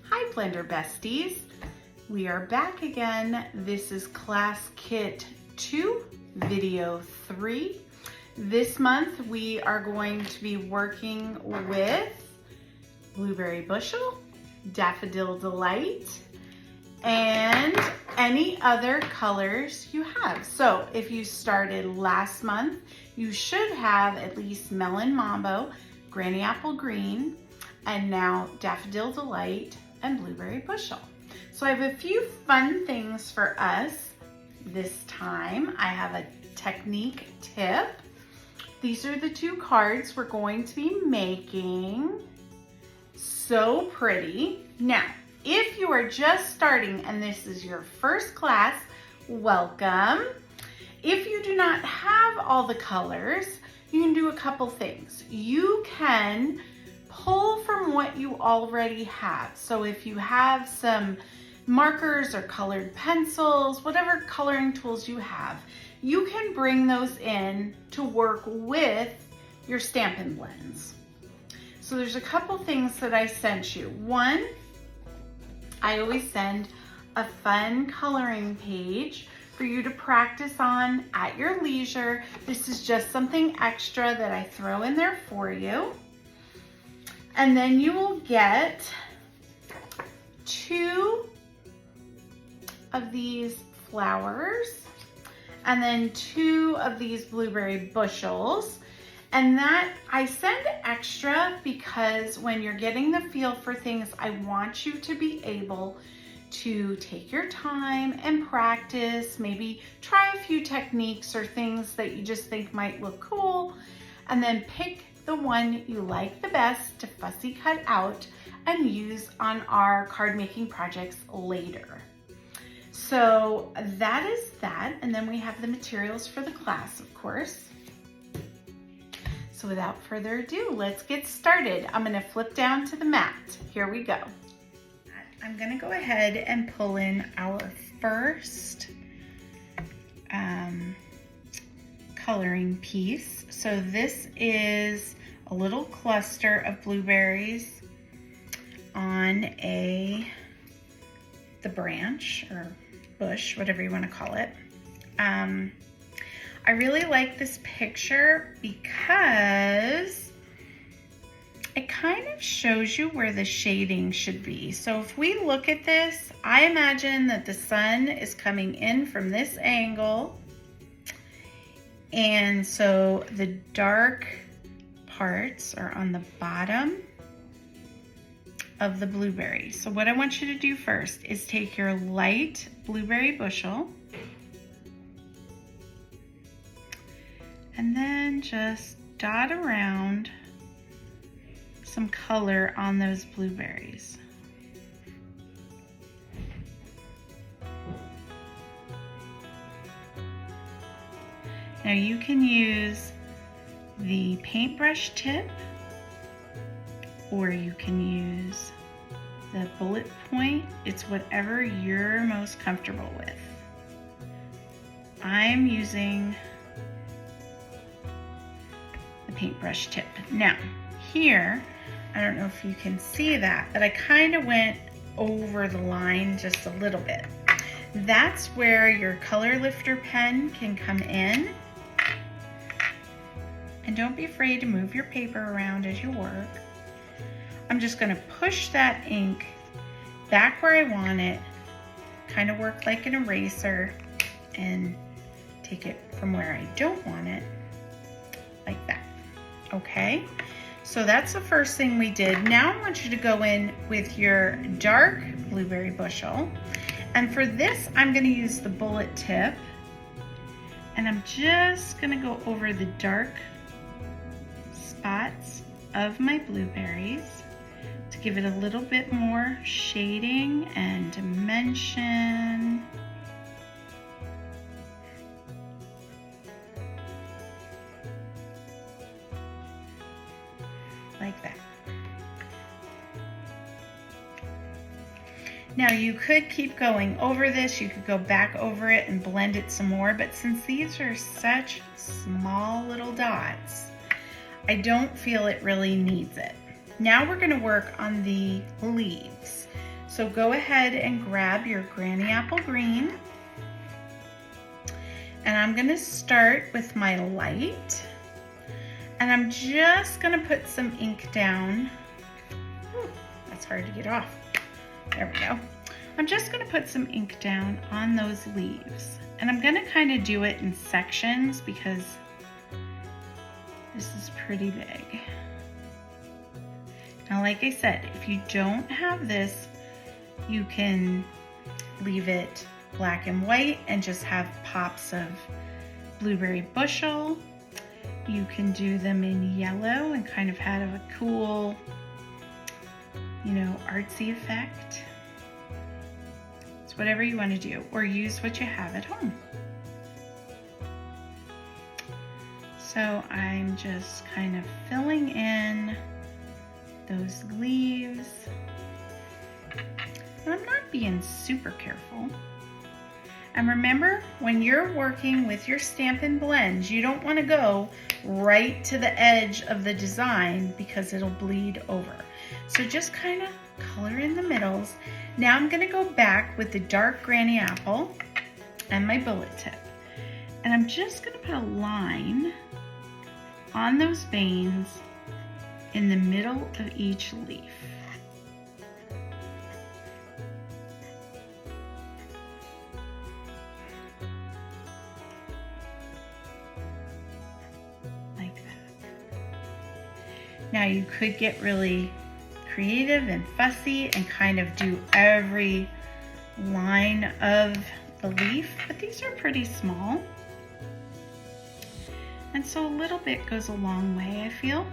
Hi Blender Besties, we are back again. This is Class Kit 2, Video 3. This month we are going to be working with Blueberry Bushel, Daffodil Delight, and any other colors you have. So if you started last month, you should have at least Melon Mambo, Granny Apple Green, and now Daffodil Delight and Blueberry Bushel. So I have a few fun things for us this time. I have a technique tip. These are the two cards we're going to be making. So pretty. Now, if you are just starting and this is your first class, welcome. If you do not have all the colors, you can do a couple things. You can pull from what you already have. So if you have some markers or colored pencils, whatever coloring tools you have, you can bring those in to work with your Stampin' blends. So there's a couple things that I sent you. One, I always send a fun coloring page for you to practice on at your leisure. This is just something extra that I throw in there for you. And then you will get 2 of these flowers and then 2 of these blueberry bushels. And that I send extra because when you're getting the feel for things, I want you to be able to take your time and practice, maybe try a few techniques or things that you just think might look cool, and then pick the one you like the best to fussy cut out and use on our card making projects later. So that is that, and then we have the materials for the class, of course. So without further ado, let's get started. I'm gonna flip down to the mat. Here we go. I'm gonna go ahead and pull in our first coloring piece. So this is a little cluster of blueberries on the branch or bush, whatever you want to call it. I really like this picture because it kind of shows you where the shading should be. So if we look at this, I imagine that the sun is coming in from this angle. And so the dark parts are on the bottom of the blueberry. So what I want you to do first is take your light blueberry bushel and then just dot around some color on those blueberries. Now you can use the paintbrush tip or you can use the bullet point. It's whatever you're most comfortable with. I'm using the paintbrush tip. Now here, I don't know if you can see that, but I kind of went over the line just a little bit. That's where your color lifter pen can come in. And don't be afraid to move your paper around as you work. I'm just gonna push that ink back where I want it, kind of work like an eraser, and take it from where I don't want it, like that. Okay, so that's the first thing we did. Now I want you to go in with your dark blueberry bushel. And for this, I'm gonna use the bullet tip, and I'm just gonna go over the dark spots of my blueberries to give it a little bit more shading and dimension. Like that. Now you could keep going over this, you could go back over it and blend it some more, but since these are such small little dots, I don't feel it really needs it. Now we're going to work on the leaves. So go ahead and grab your Granny Apple Green. And I'm gonna start with my light. And I'm just gonna put some ink down. Ooh, that's hard to get off. There we go. I'm just gonna put some ink down on those leaves. And I'm gonna kind of do it in sections because this is pretty big. Now, like I said, if you don't have this, you can leave it black and white and just have pops of blueberry bushel. You can do them in yellow and kind of have a cool, you know, artsy effect. It's whatever you want to do, or use what you have at home. So I'm just kind of filling in those leaves. And I'm not being super careful. And remember, when you're working with your Stampin' blends, you don't want to go right to the edge of the design because it'll bleed over. So just kind of color in the middles. Now I'm going to go back with the dark Granny Apple and my bullet tip. And I'm just going to put a line on those veins in the middle of each leaf. Like that. Now you could get really creative and fussy and kind of do every line of the leaf, but these are pretty small. And so a little bit goes a long way, I feel.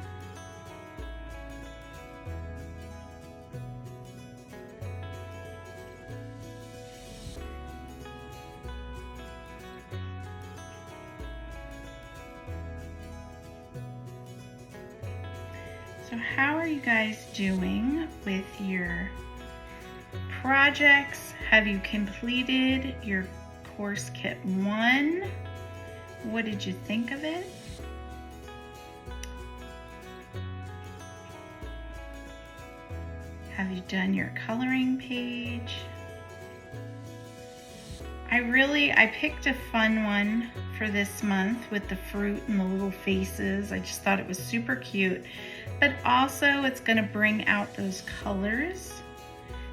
So how are you guys doing with your projects? Have you completed your course kit 1? What did you think of it? Have you done your coloring page? I picked a fun one for this month with the fruit and the little faces. I just thought it was super cute. But also it's gonna bring out those colors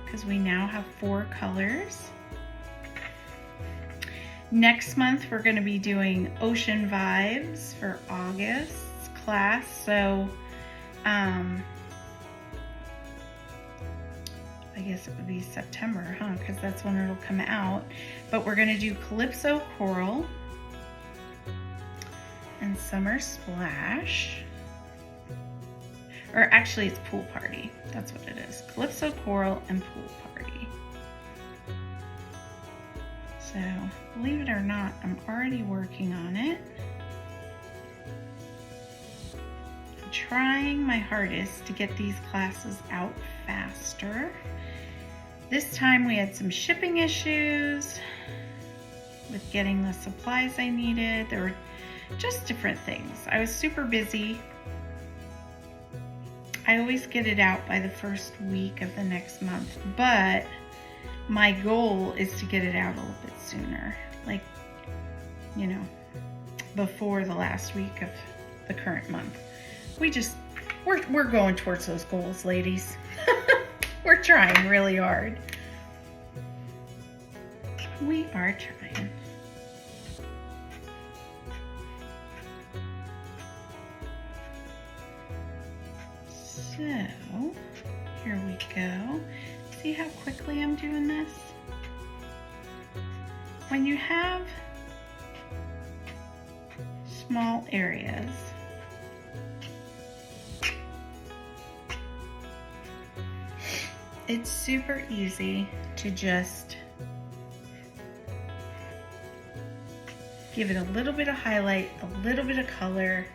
because we now have 4 colors. Next month, we're gonna be doing Ocean Vibes for August's class. So, I guess it would be September, huh? Because that's when it'll come out. But we're gonna do Calypso Coral and Summer Splash. Or actually, it's Pool Party. That's what it is. Calypso Coral and Pool Party. So, believe it or not, I'm already working on it. I'm trying my hardest to get these classes out faster. This time we had some shipping issues with getting the supplies I needed. There were just different things. I was super busy. I always get it out by the first week of the next month, but my goal is to get it out a little bit sooner, like, you know, before the last week of the current month. We're going towards those goals, ladies. We're trying really hard. We are trying. So, here we go. See how quickly I'm doing this? When you have small areas, it's super easy to just give it a little bit of highlight, a little bit of color.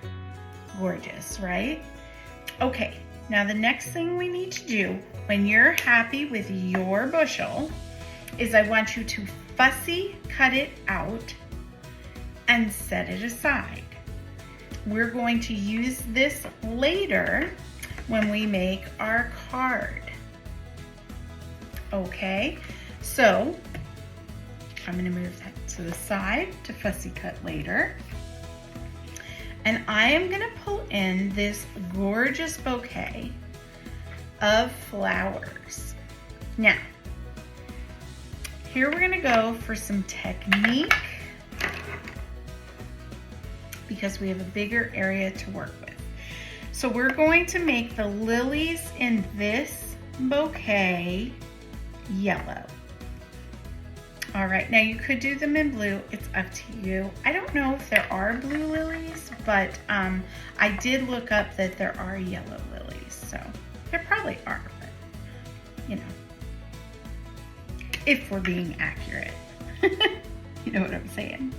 Gorgeous, right? Okay, now the next thing we need to do when you're happy with your bushel is I want you to fussy cut it out and set it aside. We're going to use this later when we make our card. Okay, so I'm gonna move that to the side to fussy cut later. And I am gonna pull in this gorgeous bouquet of flowers. Now, here we're gonna go for some technique because we have a bigger area to work with. So we're going to make the lilies in this bouquet yellow. All right, now you could do them in blue, it's up to you. I don't know if there are blue lilies, but I did look up that there are yellow lilies, so there probably are, but you know, if we're being accurate. You know what I'm saying?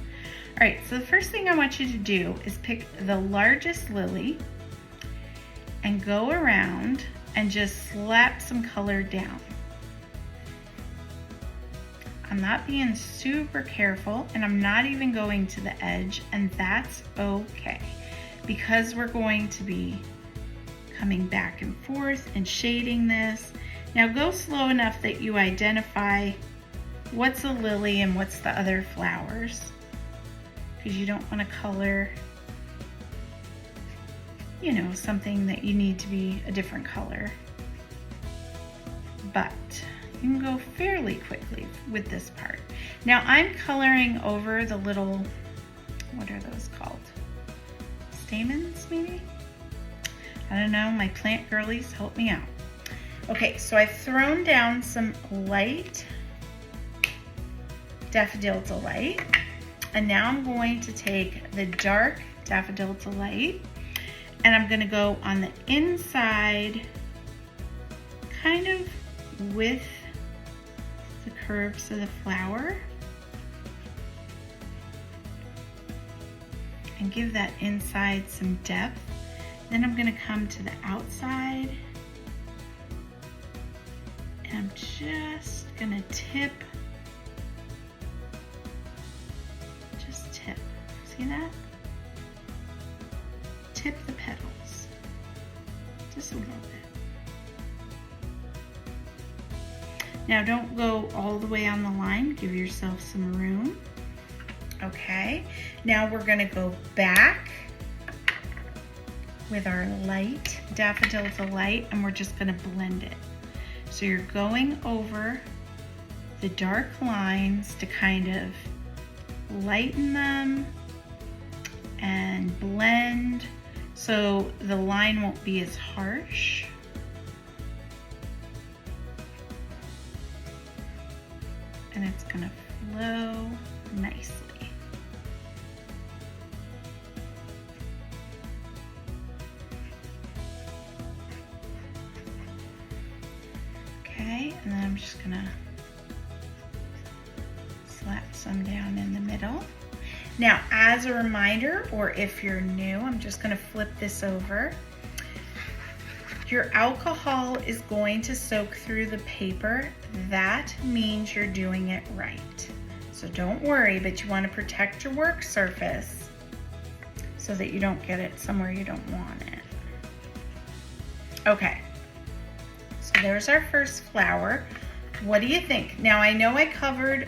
All right, so the first thing I want you to do is pick the largest lily and go around and just slap some color down. I'm not being super careful, and I'm not even going to the edge, and that's okay because we're going to be coming back and forth and shading this. Now go slow enough that you identify what's a lily and what's the other flowers, because you don't want to color, you know, something that you need to be a different color. But you can go fairly quickly with this part. Now I'm coloring over the little, what are those called? Stamens, maybe? I don't know, my plant girlies, help me out. Okay, so I've thrown down some light Daffodil Delight, and now I'm going to take the dark Daffodil Delight, and I'm gonna go on the inside, kind of with the curves of the flower, and give that inside some depth. Then I'm gonna come to the outside, and I'm just gonna tip, see that? Tip the petals, just a little bit. Now don't go all the way on the line, give yourself some room. Okay, now we're gonna go back with our light Daffodil Delight, and we're just gonna blend it. So you're going over the dark lines to kind of lighten them and blend so the line won't be as harsh. And it's gonna flow nicely. Okay, and then I'm just gonna slap some down in the middle. Now, as a reminder, or if you're new, I'm just gonna flip this over. Your alcohol is going to soak through the paper. That means you're doing it right. So don't worry, but you wanna protect your work surface so that you don't get it somewhere you don't want it. Okay, so there's our first flower. What do you think? Now, I know I colored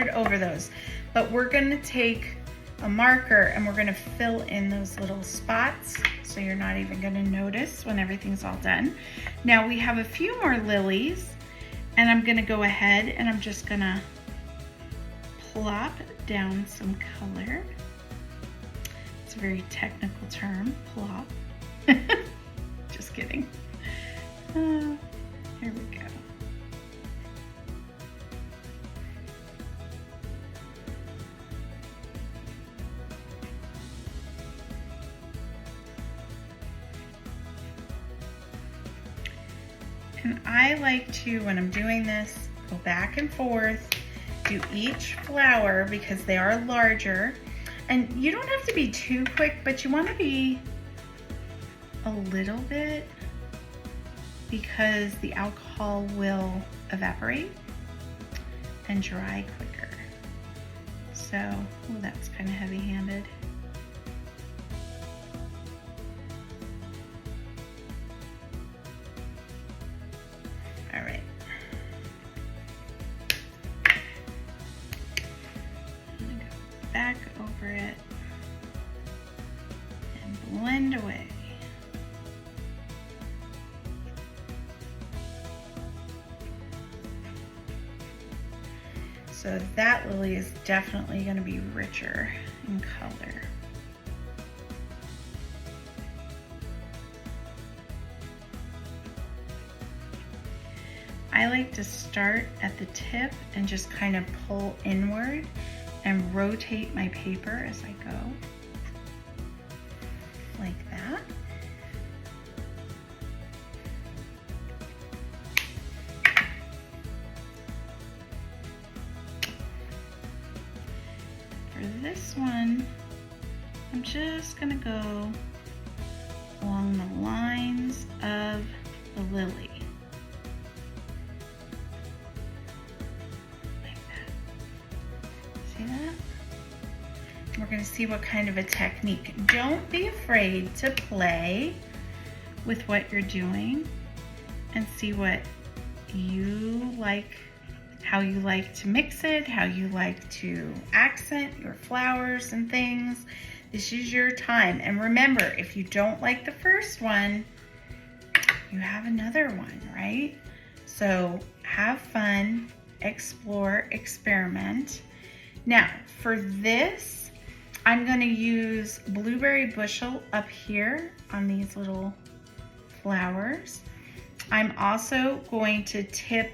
over those, but we're gonna take a marker and we're gonna fill in those little spots so you're not even gonna notice when everything's all done. Now we have a few more lilies, and I'm gonna go ahead and I'm just gonna plop down some color. It's a very technical term, plop. Just kidding. Here we go. And I like to, when I'm doing this, go back and forth, do each flower because they are larger. And you don't have to be too quick, but you want to be a little bit because the alcohol will evaporate and dry quicker. So, oh, that's kind of heavy-handed. All right. So that lily is definitely going to be richer in color. I like to start at the tip and just kind of pull inward and rotate my paper as I go, like that. For this one, I'm just gonna go along the lines of the lily. Like that. See that? We're gonna see what kind of a technique. Don't be afraid to play with what you're doing and see what you like, how you like to mix it, how you like to accent your flowers and things. This is your time. And remember, if you don't like the first one, you have another one, right? So have fun, explore, experiment. Now, for this, I'm gonna use blueberry bushel up here on these little flowers. I'm also going to tip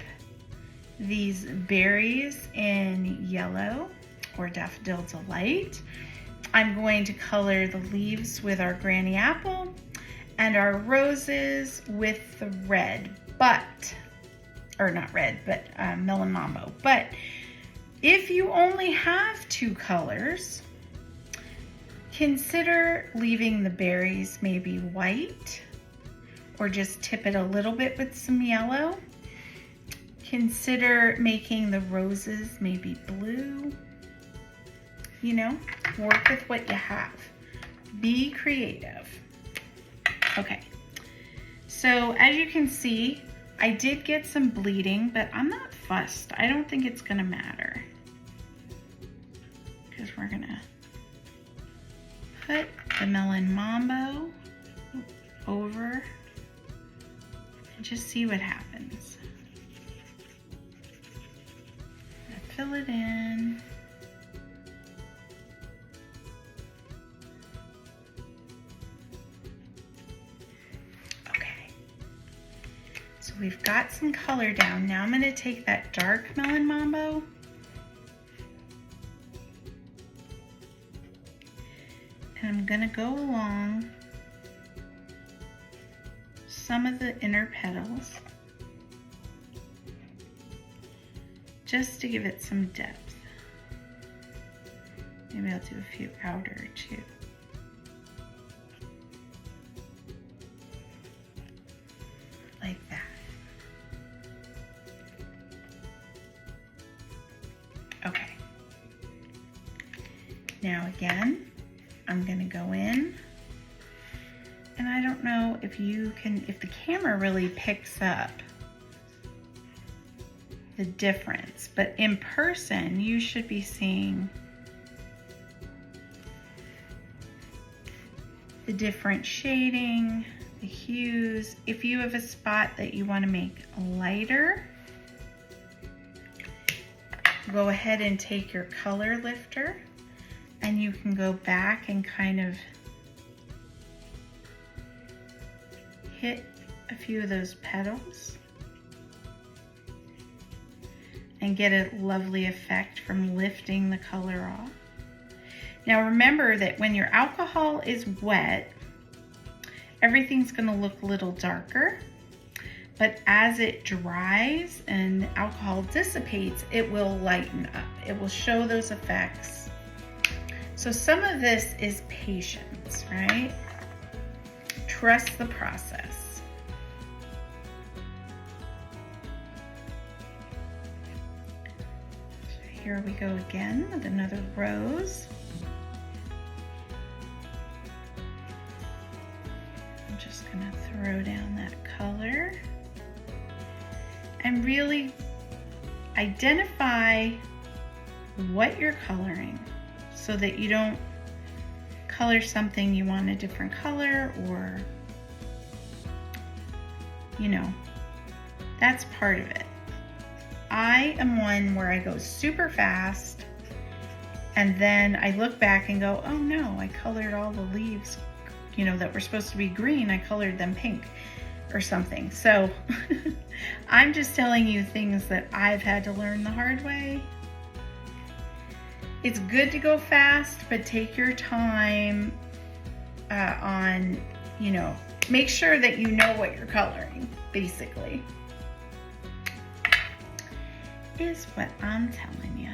these berries in yellow or daffodil delight. I'm going to color the leaves with our granny apple and our roses with the red, or not red, but melon mambo. But if you only have 2 colors, consider leaving the berries maybe white, or just tip it a little bit with some yellow. Consider making the roses maybe blue. You know, work with what you have. Be creative. Okay, so as you can see, I did get some bleeding, but I'm not fussed. I don't think it's gonna matter, because we're gonna put the melon mambo over and just see what happens. Fill it in. Okay. So we've got some color down. Now I'm going to take that dark melon mambo and I'm going to go along some of the inner petals, just to give it some depth. Maybe I'll do a few outer too. Like that. Okay. Now again, I'm gonna go in, and I don't know if if the camera really picks up the difference, but in person you should be seeing the different shading, the hues. If you have a spot that you want to make lighter, go ahead and take your color lifter and you can go back and kind of hit a few of those petals and get a lovely effect from lifting the color off. Now remember that when your alcohol is wet, everything's going to look a little darker, but as it dries and the alcohol dissipates, it will lighten up. It will show those effects. So some of this is patience, right? Trust the process. So here we go again with another rose. I'm just gonna throw down that color and really identify what you're coloring so that you don't color something you want a different color, or, you know, that's part of it. I am one where I go super fast and then I look back and go, oh no, I colored all the leaves, you know, that were supposed to be green, I colored them pink or something. So I'm just telling you things that I've had to learn the hard way. It's good to go fast, but take your time on, you know, make sure that you know what you're coloring, basically, is what I'm telling you.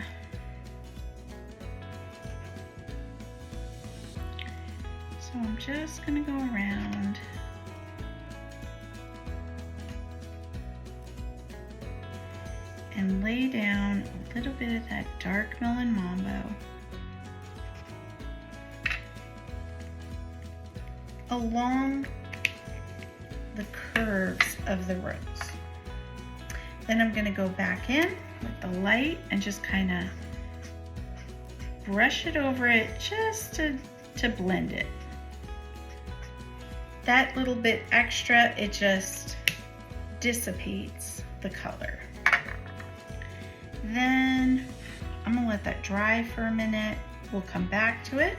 So I'm just gonna go around and lay down a little bit of that dark melon mambo along the curves of the rose. Then I'm gonna go back in with the light and just kind of brush it over it just to blend it. That little bit extra, it just dissipates the color. Then I'm gonna let that dry for a minute. We'll come back to it.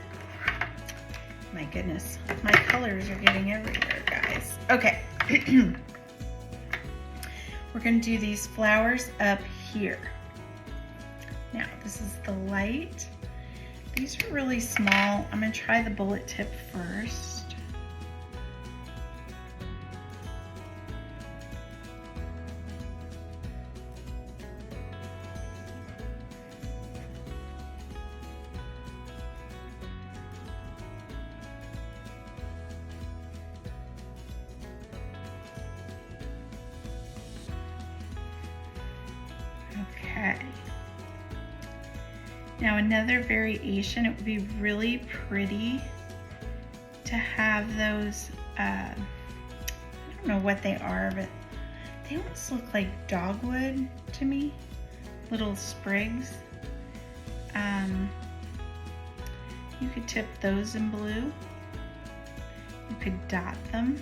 My goodness, my colors are getting everywhere, guys. Okay. We're gonna do these flowers up here. Now, this is the light. These are really small. I'm gonna try the bullet tip first. Okay. Now another variation, it would be really pretty to have those, I don't know what they are, but they almost look like dogwood to me, little sprigs. You could tip those in blue. You could dot them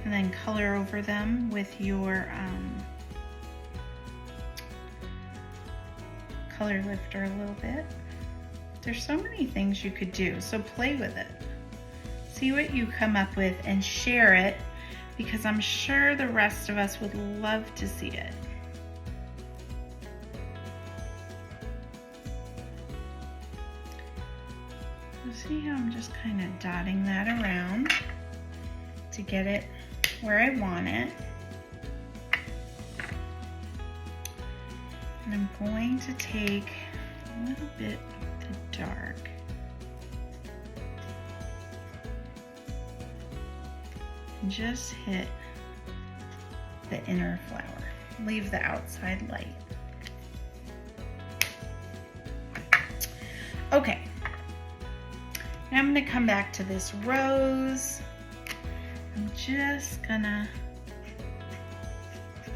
and then color over them with your color lifter a little bit. There's so many things you could do, so play with it. See what you come up with and share it, because I'm sure the rest of us would love to see it. So see how I'm just kind of dotting that around to get it where I want it. And I'm going to take a little bit of the dark and just hit the inner flower. Leave the outside light. Okay, now I'm gonna come back to this rose. I'm just gonna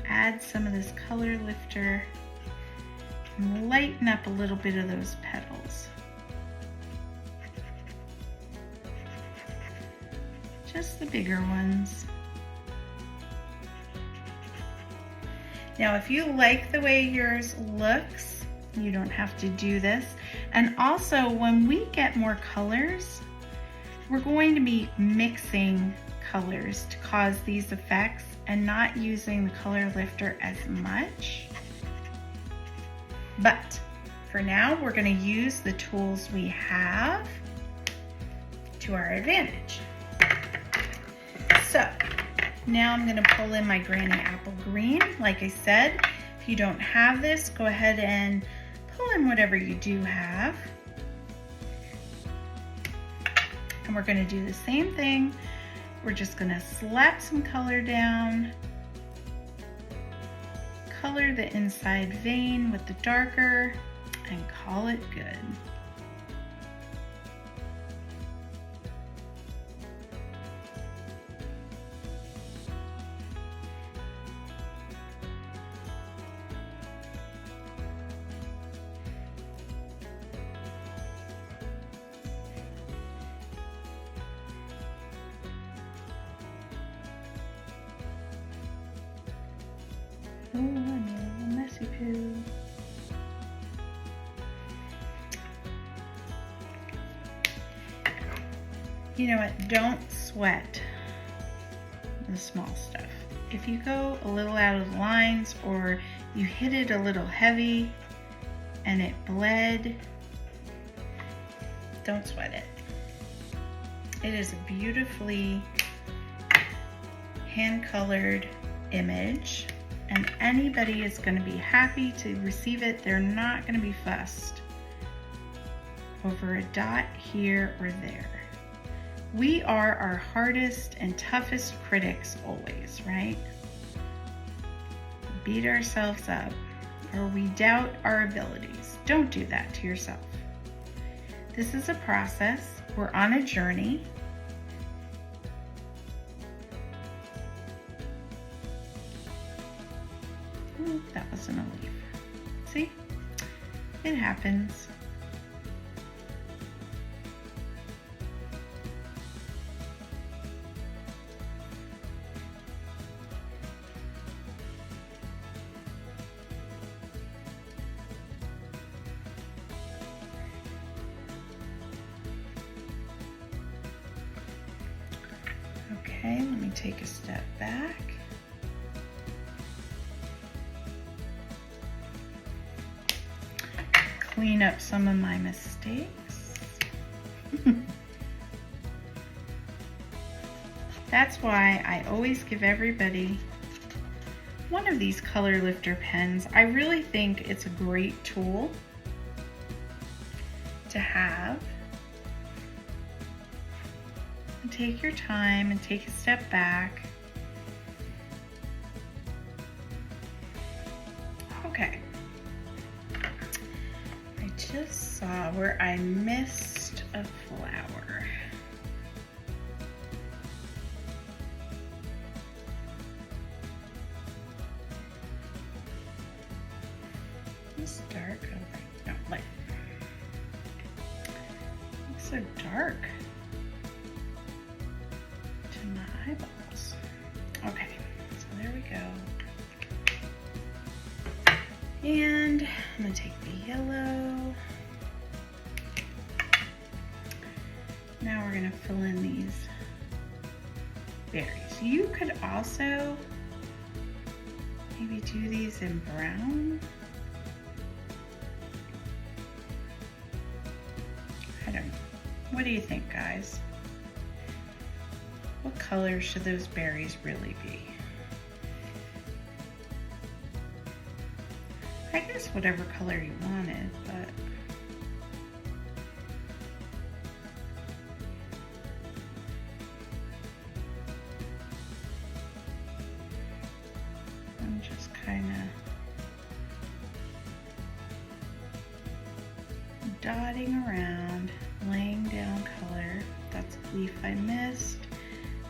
add some of this color lifter and lighten up a little bit of those petals. Just the bigger ones. Now, if you like the way yours looks, you don't have to do this. And also, when we get more colors, we're going to be mixing colors to cause these effects and not using the color lifter as much. But for now, we're going to use the tools we have to our advantage. So now I'm going to pull in my Granny Apple Green. Like I said, if you don't have this, go ahead and pull in whatever you do have. And we're going to do the same thing. We're just going to slap some color down. Color the inside vein with the darker and call it good. Oh, I know. Oopsie poo. You know what? Don't sweat the small stuff. If you go a little out of the lines or you hit it a little heavy and it bled, don't sweat it. It is a beautifully hand-colored image, and anybody is going to be happy to receive it. They're not going to be fussed over a dot here or there. We are our hardest and toughest critics always, right? Beat ourselves up, or we doubt our abilities. Don't do that to yourself. This is a process. We're on a journey. Ooh, that wasn't a leaf. See? It happens. Okay, let me take a step back. Clean up some of my mistakes. That's why I always give everybody one of these color lifter pens. I really think it's a great tool to have. And take your time and take a step back. Okay. I just saw where I missed a flower. It's dark. Oh, no, light. Looks so dark to my eyeballs. Okay, so there we go. And I'm gonna take the yellow. Now we're gonna fill in these berries. You could also maybe do these in brown. I don't know. What do you think, guys? What color should those berries really be? I guess whatever color you wanted, but I'm just kind of dotting around, laying down color. That's a leaf I missed.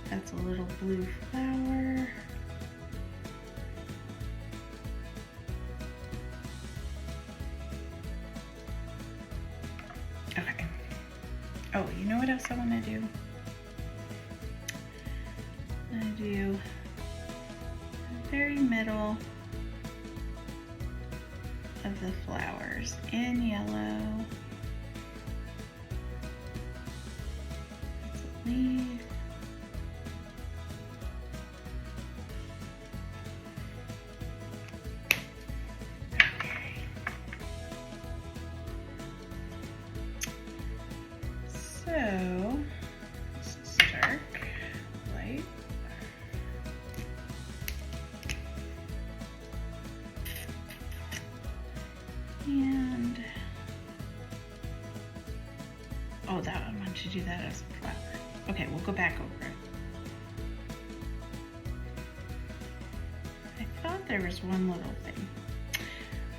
That's a little blue flower. Okay. Oh, you know what else I want to do? I'm going to do the very middle of the flowers in yellow. That's a leaf. So, this is dark, light. And, oh, that I want to do that as a flower. Okay, we'll go back over it. I thought there was one little thing.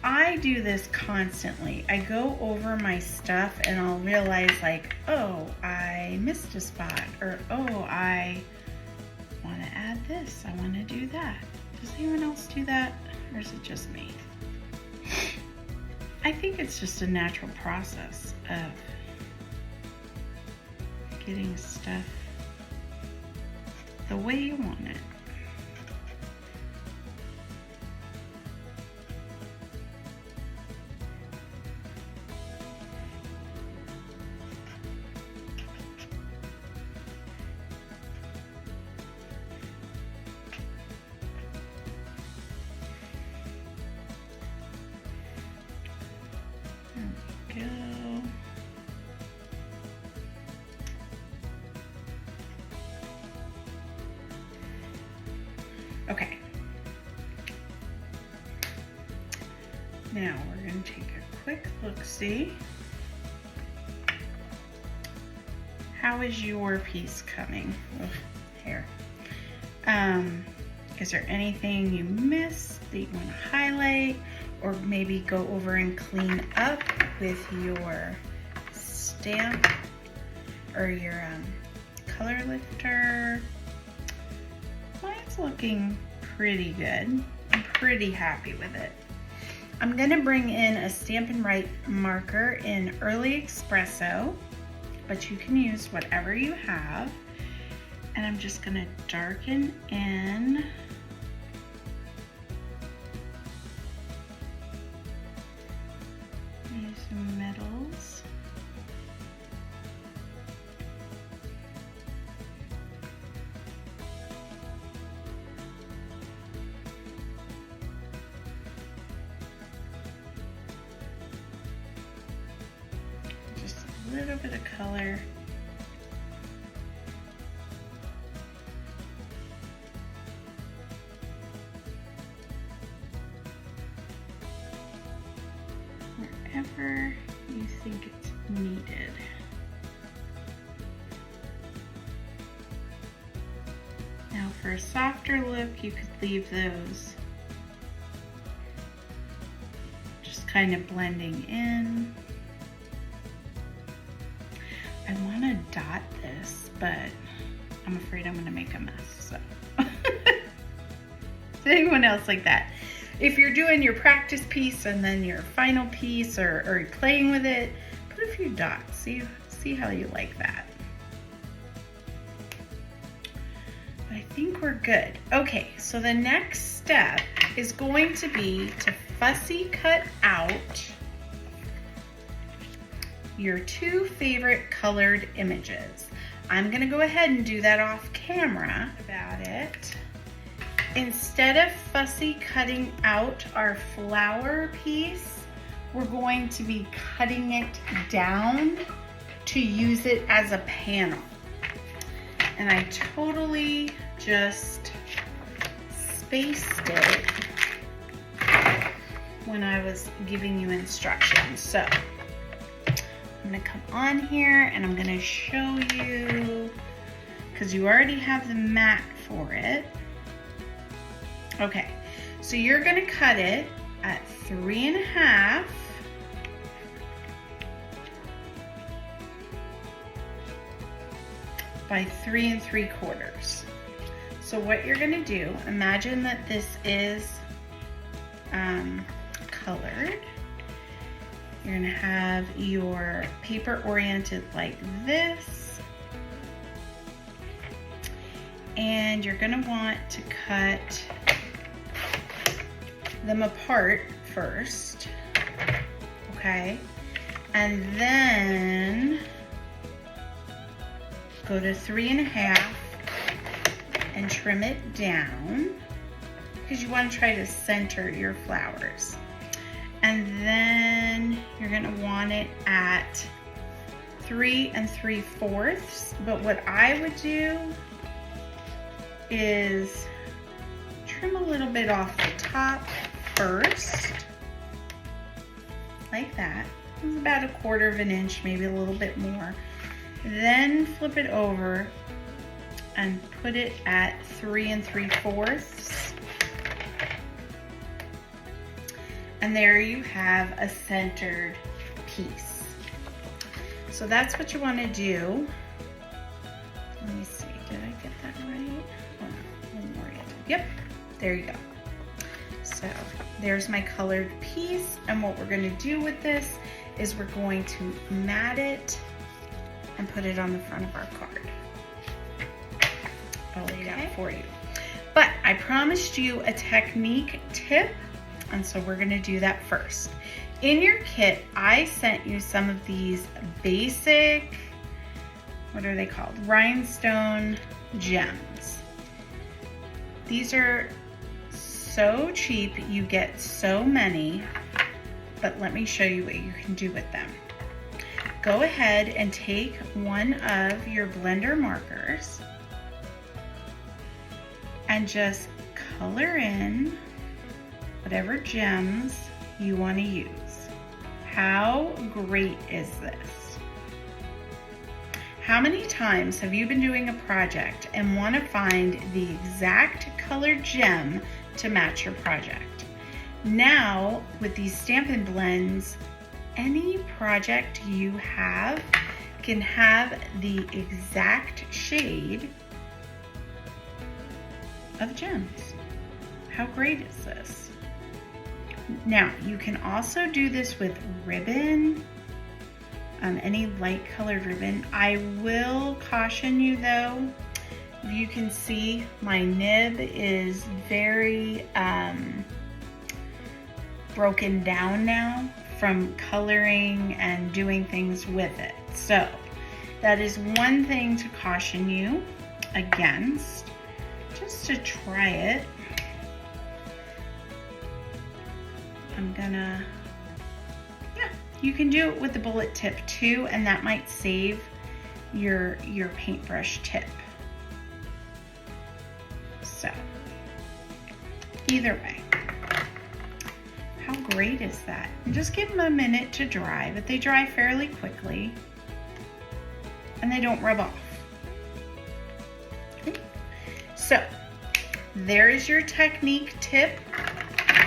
I do this constantly. I go over my stuff and I'll realize like, oh, I missed a spot, or oh, I want to add this, I want to do that. Does anyone else do that, or is it just me? I think it's just a natural process of getting stuff the way you want it. we go. Okay. Now we're going to take a quick look-see. How is your piece coming? Ugh, hair. Is there anything you missed that you want to highlight, or maybe go over and clean up with your stamp or your color lifter? Mine's looking pretty good. I'm pretty happy with it. I'm gonna bring in a Stampin' Write marker in Early Espresso, but you can use whatever you have. And I'm just gonna darken in these middles. Just a little bit of color. Wherever you think it's needed. Now for a softer look, you could leave those just kind of blending in. I want to dot this, but I'm afraid I'm going to make a mess, so. Is anyone else like that? If you're doing your practice piece and then your final piece, or playing with it, put a few dots. See how you like that. But I think we're good. Okay, so the next step is going to be to fussy cut out your two favorite colored images. I'm gonna go ahead and do that off camera about it. Instead of fussy cutting out our flower piece, we're going to be cutting it down to use it as a panel. And I totally just spaced it when I was giving you instructions. So I'm gonna come on here and I'm gonna show you, because you already have the mat for it. Okay, so you're gonna cut it at 3.5 by 3 3/4. So what you're gonna do, imagine that this is colored. You're gonna have your paper oriented like this. And you're gonna want to cut them apart first, okay? And then go to 3.5 and trim it down, because you want to try to center your flowers. And then you're gonna want it at 3 3/4. But what I would do is trim a little bit off the top first, like that. It's about 1/4 inch, maybe a little bit more. Then flip it over and put it at 3 3/4. And there you have a centered piece. So that's what you want to do. Let me see, did I get that right? Oh no, a little more yet. Yep, there you go. So there's my colored piece, and what we're going to do with this is we're going to mat it and put it on the front of our card. I'll lay it out for you. But I promised you a technique tip, and so we're going to do that first. In your kit, I sent you some of these basic, what are they called? Rhinestone gems. These are so cheap, you get so many, but let me show you what you can do with them. go ahead and take one of your blender markers and just color in whatever gems you want to use. How great is this? How many times have you been doing a project and want to find the exact colored gem to match your project? Now, with these Stampin' blends, any project you have can have the exact shade of gems. How great is this? Now, you can also do this with ribbon, any light colored ribbon. I will caution you though, if you can see, my nib is very broken down now from coloring and doing things with it. So that is one thing to caution you against, just to try it. You can do it with the bullet tip too, and that might save your paintbrush tip. So, either way, how great is that? And just give them a minute to dry, but they dry fairly quickly, and they don't rub off. Okay. So, there is your technique tip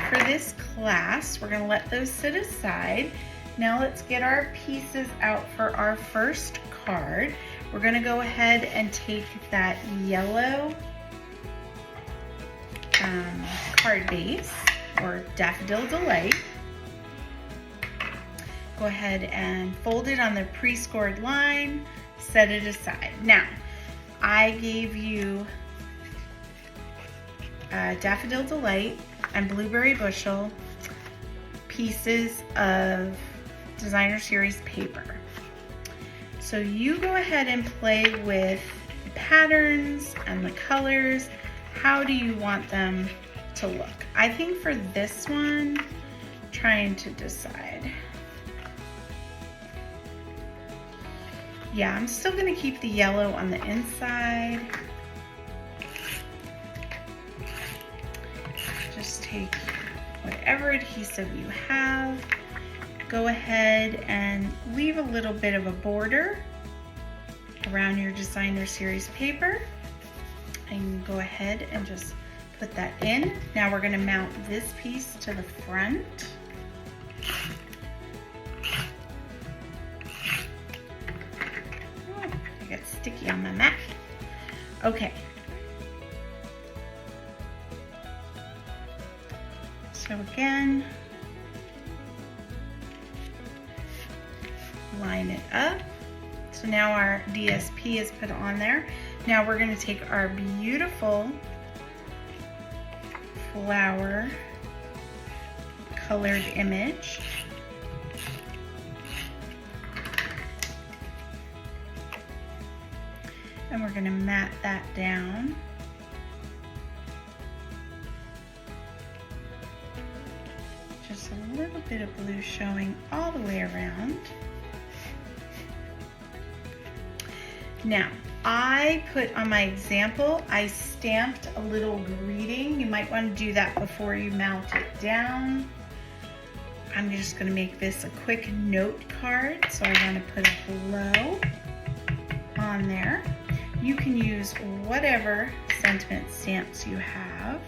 for this class. We're gonna let those sit aside. Now let's get our pieces out for our first card. We're gonna go ahead and take that yellow card base, or Daffodil Delight. Go ahead and fold it on the pre-scored line, set it aside. Now, I gave you Daffodil Delight and Blueberry Bushel pieces of Designer Series paper. So you go ahead and play with the patterns and the colors. How do you want them to look? I think for this one, trying to decide. Yeah, I'm still gonna keep the yellow on the inside. Just take whatever adhesive you have. Go ahead and leave a little bit of a border around your Designer Series paper. And go ahead and just put that in. Now we're gonna mount this piece to the front. Oh, I got sticky on my mat. Okay. So again, line it up. So now our DSP is put on there. Now we're going to take our beautiful flower colored image. And we're going to mat that down. Just a little bit of blue showing all the way around. Now, I put on my example, I stamped a little greeting. You might want to do that before you mount it down. I'm just going to make this a quick note card, so I want to put a hello on there. You can use whatever sentiment stamps you have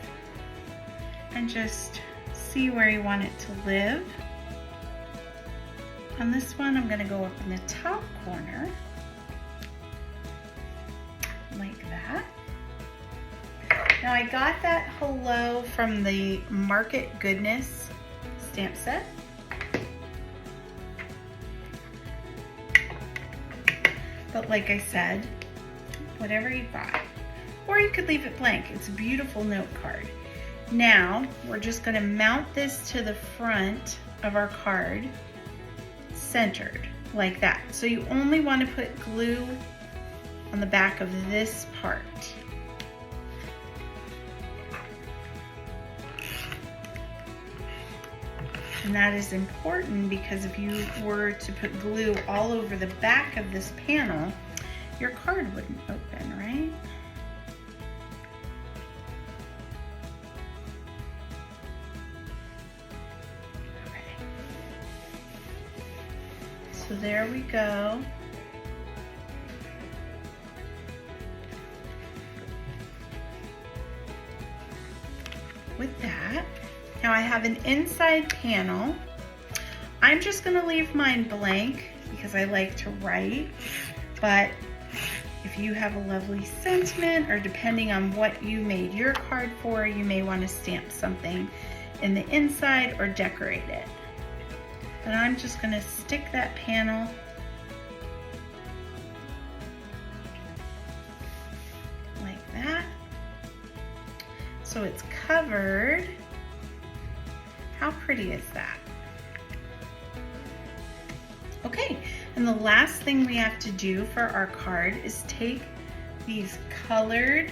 and just see where you want it to live. On this one, I'm going to go up in the top corner. Like that. Now I got that hello from the Market Goodness stamp set. But like I said, whatever you buy. Or you could leave it blank. It's a beautiful note card. Now we're just going to mount this to the front of our card, centered like that. So you only want to put glue on the back of this part. And that is important because if you were to put glue all over the back of this panel, your card wouldn't open, right? Okay. So there we go. With that, now I have an inside panel. I'm just gonna leave mine blank because I like to write, but if you have a lovely sentiment, or depending on what you made your card for, you may want to stamp something in the inside or decorate it. But I'm just gonna stick that panel like that. So it's covered. How pretty is that? Okay, and the last thing we have to do for our card is take these colored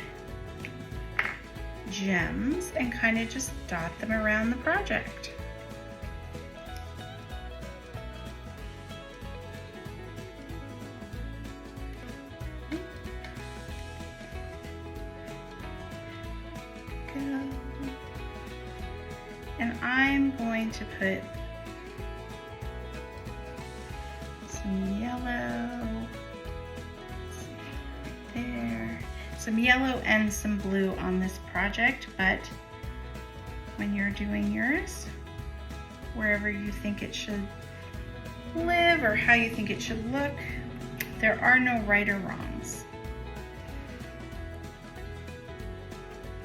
gems and kind of just dot them around the project. And I'm going to put some yellow, there, some yellow and some blue on this project, but when you're doing yours, wherever you think it should live or how you think it should look, there are no right or wrongs.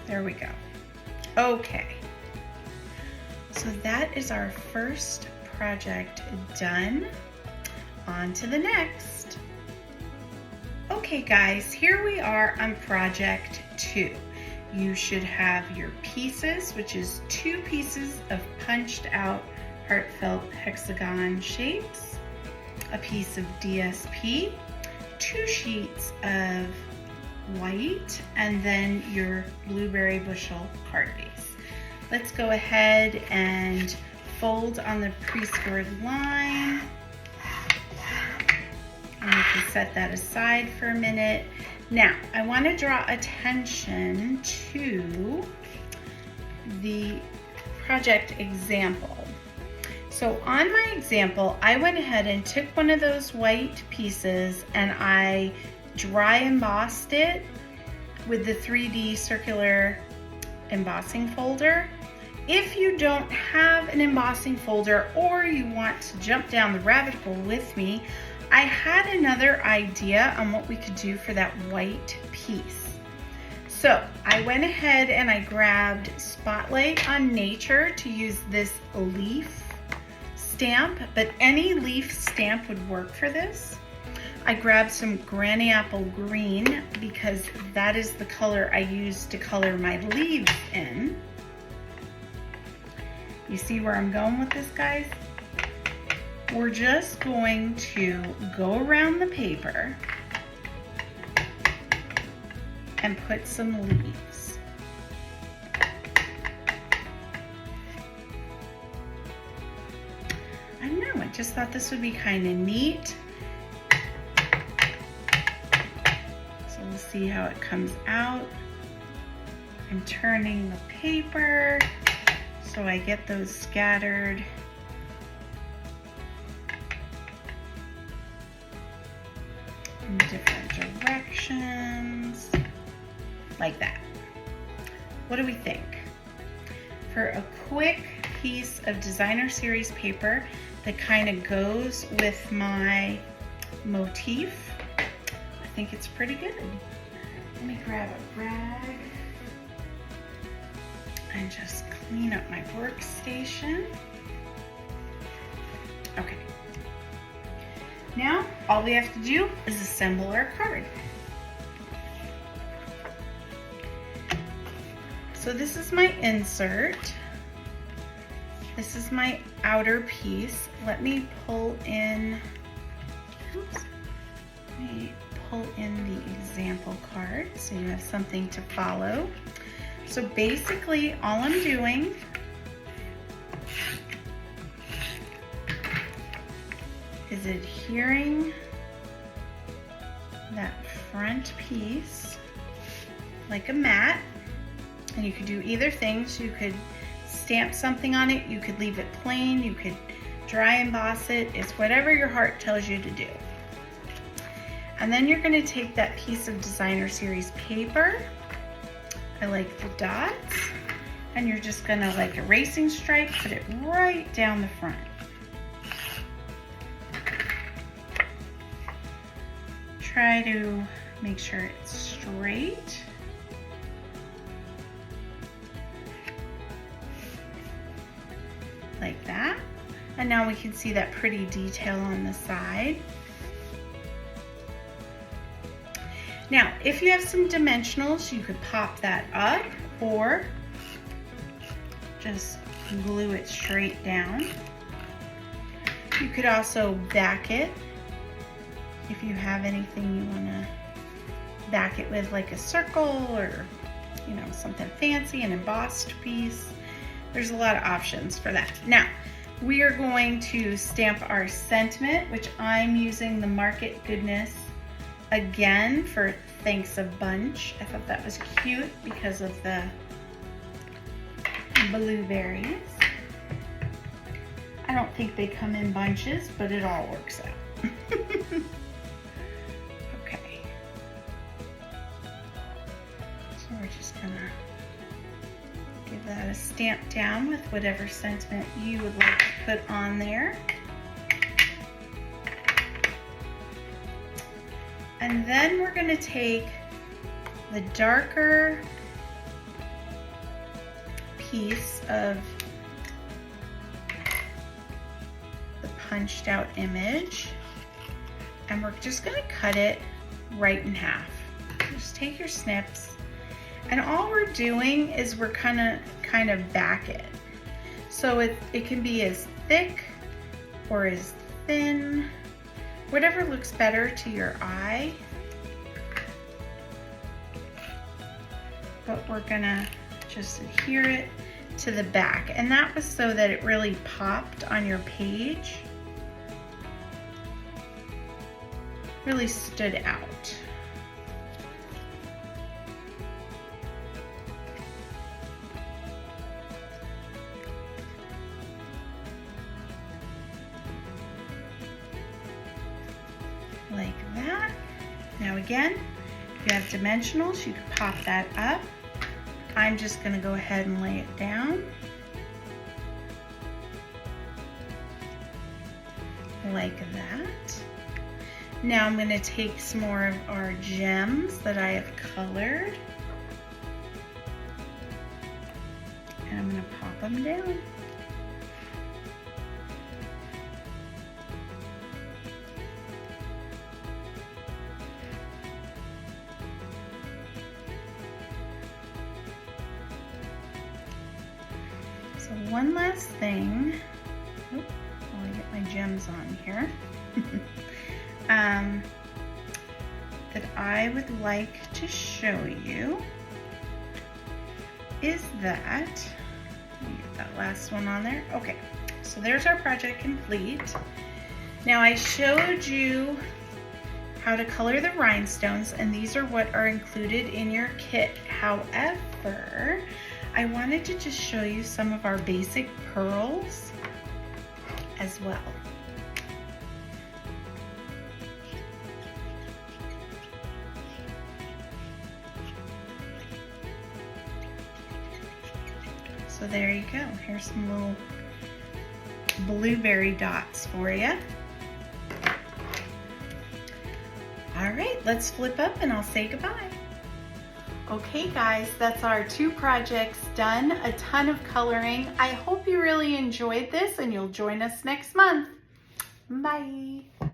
There we go. Okay. So that is our first project done. On to the next. Okay guys, here we are on project 2. You should have your pieces, which is 2 pieces of punched out heartfelt hexagon shapes, a piece of DSP, 2 sheets of white, and then your blueberry bushel card base. Let's go ahead and fold on the pre-scored line. And we can set that aside for a minute. Now, I want to draw attention to the project example. So on my example, I went ahead and took one of those white pieces and I dry embossed it with the 3D circular embossing folder. If you don't have an embossing folder or you want to jump down the rabbit hole with me, I had another idea on what we could do for that white piece. So I went ahead and I grabbed Spotlight on Nature to use this leaf stamp, but any leaf stamp would work for this. I grabbed some Granny Apple Green because that is the color I used to color my leaves in. You see where I'm going with this, guys? We're just going to go around the paper and put some leaves. I don't know, I just thought this would be kind of neat. So we'll see how it comes out. I'm turning the paper so I get those scattered. In different directions, like that. What do we think? For a quick piece of designer series paper that kind of goes with my motif, I think it's pretty good. Let me grab a rag and just clean up my workstation. Okay. Now, all we have to do is assemble our card. So this is my insert. This is my outer piece. Let me pull in, oops, let me pull in the example card so you have something to follow. So basically all I'm doing is adhering that front piece like a mat. And you could do either thing. So you could stamp something on it, you could leave it plain, you could dry emboss it. It's whatever your heart tells you to do. And then you're going to take that piece of Designer Series paper. I like the dots. And you're just going to, like a racing stripe, put it right down the front. Try to make sure it's straight. Like that. And now we can see that pretty detail on the side. Now, if you have some dimensionals, you could pop that up or just glue it straight down. You could also back it if you have anything you want to back it with, like a circle or, you know, something fancy, an embossed piece. There's a lot of options for that. Now, we are going to stamp our sentiment, which I'm using the Market Goodness again for Thanks a Bunch. I thought that was cute because of the blueberries. I don't think they come in bunches, but it all works out. Okay. So we're just gonna give that a stamp down with whatever sentiment you would like to put on there. And then we're going to take the darker piece of the punched out image and we're just going to cut it right in half. Just take your snips, and all we're doing is we're kind of back it. So it can be as thick or as thin, whatever looks better to your eye. But we're gonna just adhere it to the back. And that was so that it really popped on your page. Really stood out. Like that. Now again, if you have dimensionals, you can pop that up. I'm just going to go ahead and lay it down. Like that. Now I'm going to take some more of our gems that I have colored. And I'm going to pop them down. So one last thing, while I get my gems on here, that I would like to show you is that, let me get that last one on there. Okay, so there's our project complete. Now I showed you how to color the rhinestones, and these are what are included in your kit. However, I wanted to just show you some of our basic pearls as well. So there you go. Here's some little blueberry dots for you. All right, let's flip up and I'll say goodbye. Okay guys, that's our 2 projects done, a ton of coloring. I hope you really enjoyed this and you'll join us next month. Bye.